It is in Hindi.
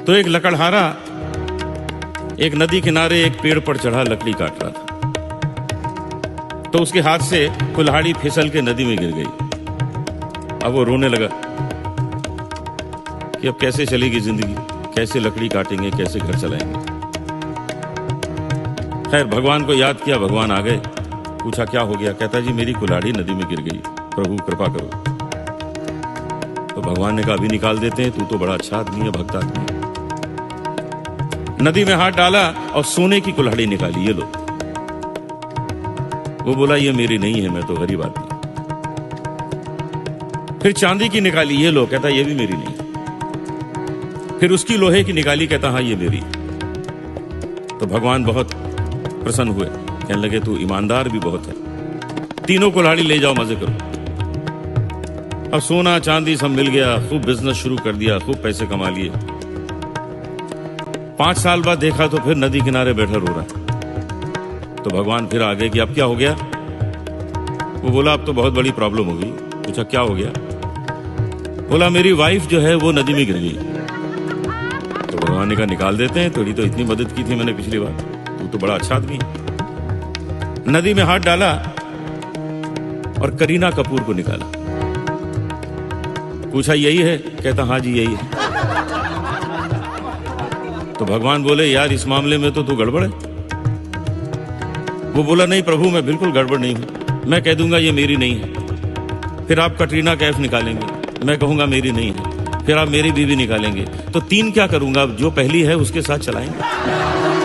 तो एक लकड़हारा एक नदी किनारे एक पेड़ पर चढ़ा लकड़ी काट रहा था। तो उसके हाथ से कुल्हाड़ी फिसल के नदी में गिर गई। अब वो रोने लगा कि अब कैसे चलेगी जिंदगी, कैसे लकड़ी काटेंगे, कैसे घर चलाएंगे। खैर भगवान को याद किया, भगवान आ गए। पूछा क्या हो गया? कहता जी मेरी कुल्हाड़ी नदी में गिर गई, प्रभु कृपा करो। तो भगवान ने कहा अभी निकाल देते हैं, तू तो बड़ा अच्छा आदमी है, भक्त आदमी है। नदी में हाथ डाला और सोने की कुल्हाड़ी निकाली, ये लो। वो बोला ये मेरी नहीं है, मैं तो गरीब आदमी। फिर चांदी की निकाली, ये लो। कहता ये भी मेरी नहीं। फिर उसकी लोहे की निकाली, कहता हाँ ये मेरी। तो भगवान बहुत प्रसन्न हुए, कहने लगे तू ईमानदार भी बहुत है, तीनों कुल्हाड़ी ले जाओ, मजे करो। अब सोना चांदी सब मिल गया, खूब बिजनेस शुरू कर दिया, खूब पैसे कमा लिए। 5 साल बाद देखा तो फिर नदी किनारे बैठा रो रहा है। तो भगवान फिर आ गए कि अब क्या हो गया? वो बोला अब तो बहुत बड़ी प्रॉब्लम हो गई। पूछा क्या हो गया? बोला मेरी वाइफ जो है वो नदी में गिर गई। तो भगवान ने कहा निकाल देते हैं, थोड़ी तो इतनी मदद की थी मैंने पिछली बार, तू तो बड़ा अच्छा आदमी है। नदी में हाथ डाला और करीना कपूर को निकाला। पूछा यही है? कहता हाँ जी यही है। तो भगवान बोले यार इस मामले में तो तू गड़बड़ है। वो बोला नहीं प्रभु मैं बिल्कुल गड़बड़ नहीं हूं, मैं कह दूंगा ये मेरी नहीं है। फिर आप कटरीना कैफ निकालेंगे, मैं कहूंगा मेरी नहीं है। फिर आप मेरी बीवी निकालेंगे, तो 3 क्या करूंगा? जो पहली है उसके साथ चलाएंगे।